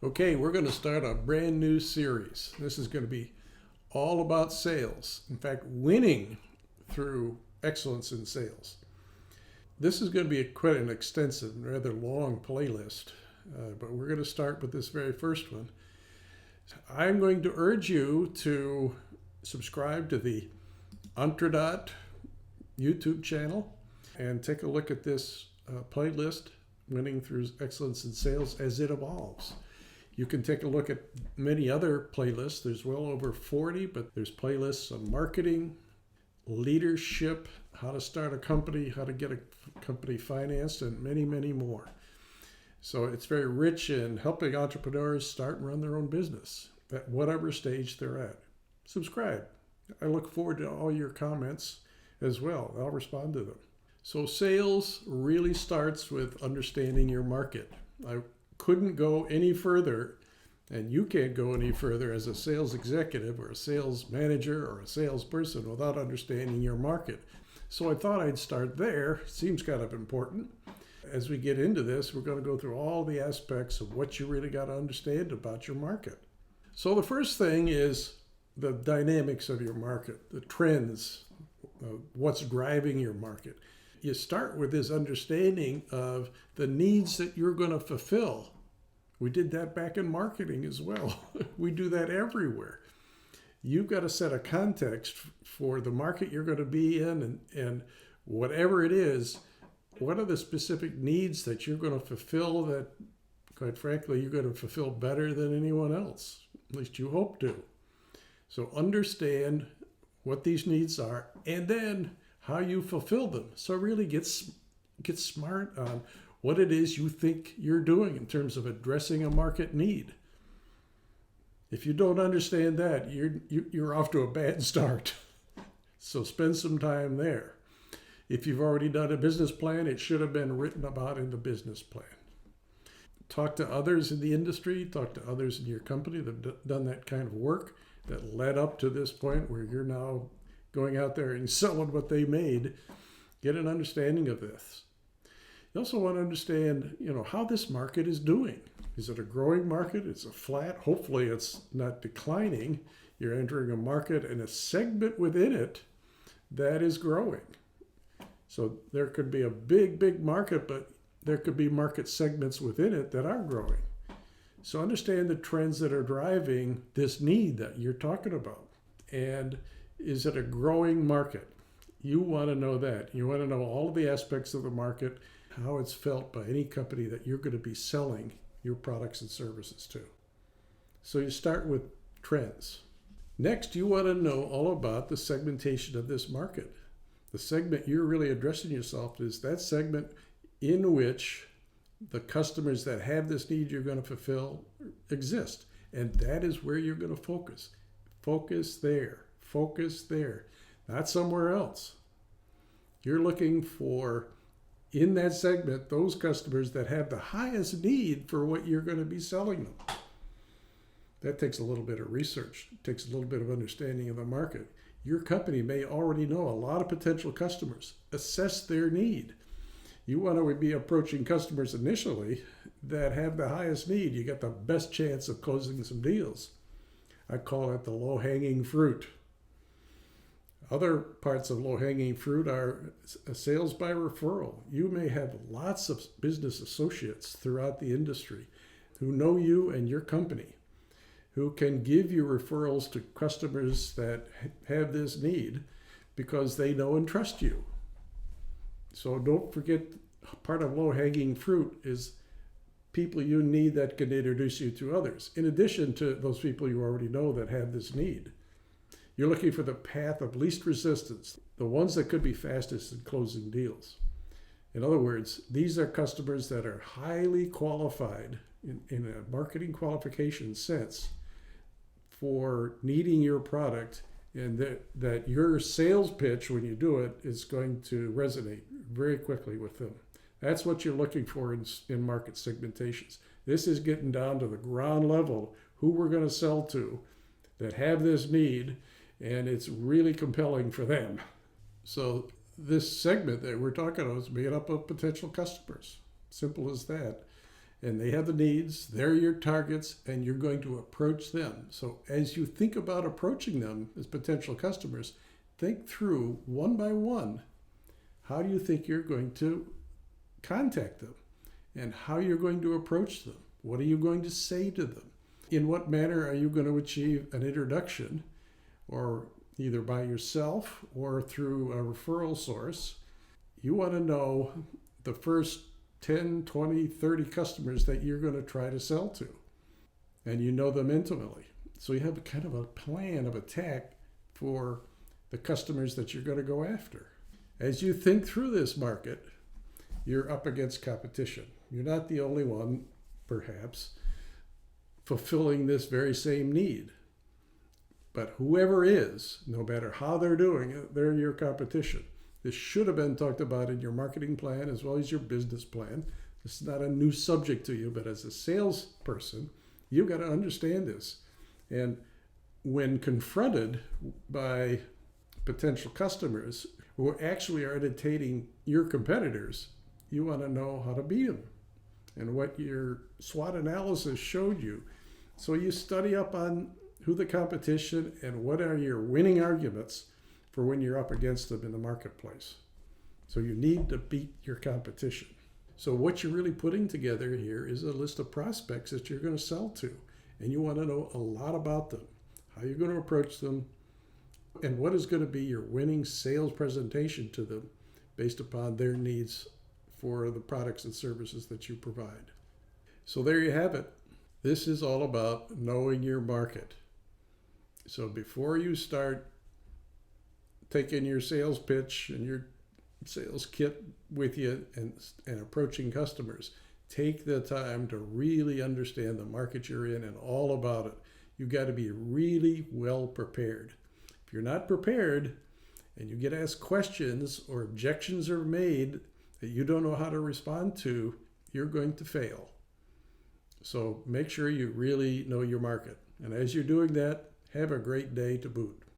Okay, we're going to start a brand new series. This is going to be all about sales. In fact, winning through excellence in sales. This is going to be quite an extensive and rather long playlist, but we're going to start with this very first one. I'm going to urge you to subscribe to the Antradot YouTube channel and take a look at this playlist, Winning Through Excellence in Sales, as it evolves. You can take a look at many other playlists. There's well over 40, but there's playlists on marketing, leadership, how to start a company, how to get a company financed, and many, many more. So it's very rich in helping entrepreneurs start and run their own business at whatever stage they're at. Subscribe. I look forward to all your comments as well. I'll respond to them. So sales really starts with understanding your market. I couldn't go any further, and you can't go any further as a sales executive or a sales manager or a salesperson without understanding your market. So I thought I'd start there. Seems kind of important. As we get into this, we're going to go through all the aspects of what you really got to understand about your market. So the first thing is the dynamics of your market, the trends, what's driving your market. You start with this understanding of the needs that you're going to fulfill. We did that back in marketing as well. We do that everywhere. You've got to set a context for the market you're going to be in, and whatever it is, what are the specific needs that you're going to fulfill that, quite frankly, you're going to fulfill better than anyone else. At least you hope to. So understand what these needs are, and then how you fulfill them. So really get smart on what it is you think you're doing in terms of addressing a market need. If you don't understand that, you're off to a bad start. So spend some time there. If you've already done a business plan, it should have been written about in the business plan. Talk to others in the industry, talk to others in your company that have done that kind of work that led up to this point where you're now going out there and selling what they made. Get an understanding of this. You also want to understand, how this market is doing. Is it a growing market? Is it flat? Hopefully it's not declining. You're entering a market and a segment within it that is growing. So there could be a big, big market, but there could be market segments within it that are growing. So understand the trends that are driving this need that you're talking about. And is it a growing market? You want to know that. You want to know all of the aspects of the market, how it's felt by any company that you're going to be selling your products and services to. So you start with trends. Next, you want to know all about the segmentation of this market. The segment you're really addressing yourself is that segment in which the customers that have this need you're going to fulfill exist. And that is where you're going to focus. Focus there. Focus there, not somewhere else. You're looking for, in that segment, those customers that have the highest need for what you're going to be selling them. That takes a little bit of research. It takes a little bit of understanding of the market. Your company may already know a lot of potential customers. Assess their need. You want to be approaching customers initially that have the highest need. You got the best chance of closing some deals. I call it the low-hanging fruit. Other parts of low-hanging fruit are sales by referral. You may have lots of business associates throughout the industry who know you and your company, who can give you referrals to customers that have this need because they know and trust you. So don't forget, part of low-hanging fruit is people you need that can introduce you to others, in addition to those people you already know that have this need. You're looking for the path of least resistance, the ones that could be fastest in closing deals. In other words, these are customers that are highly qualified in a marketing qualification sense for needing your product, and that your sales pitch, when you do it, is going to resonate very quickly with them. That's what you're looking for in market segmentations. This is getting down to the ground level, who we're going to sell to that have this need, and it's really compelling for them. So this segment that we're talking about is made up of potential customers. Simple as that. and they have the needs, they're your targets, and you're going to approach them. So as you think about approaching them as potential customers, think through one by one, how do you think you're going to contact them and how you're going to approach them? What are you going to say to them? In what manner are you going to achieve an introduction, or either by yourself or through a referral source? You want to know the first 10, 20, 30 customers that you're going to try to sell to, and you know them intimately. So you have kind of a plan of attack for the customers that you're going to go after. As you think through this market, you're up against competition. You're not the only one, perhaps, fulfilling this very same need. But whoever is, no matter how they're doing it, they're your competition. This should have been talked about in your marketing plan as well as your business plan. This is not a new subject to you, but as a salesperson, you've got to understand this. And when confronted by potential customers who actually are imitating your competitors, you want to know how to beat them and what your SWOT analysis showed you. So you study up on who the competition and what are your winning arguments for when you're up against them in the marketplace. So you need to beat your competition. So what you're really putting together here is a list of prospects that you're going to sell to, and you want to know a lot about them, how you're going to approach them, and what is going to be your winning sales presentation to them based upon their needs for the products and services that you provide. So there you have it. This is all about knowing your market. So before you start taking your sales pitch and your sales kit with you and approaching customers, take the time to really understand the market you're in and all about it. You've got to be really well prepared. If you're not prepared and you get asked questions or objections are made that you don't know how to respond to, you're going to fail. So make sure you really know your market. And as you're doing that, have a great day to boot.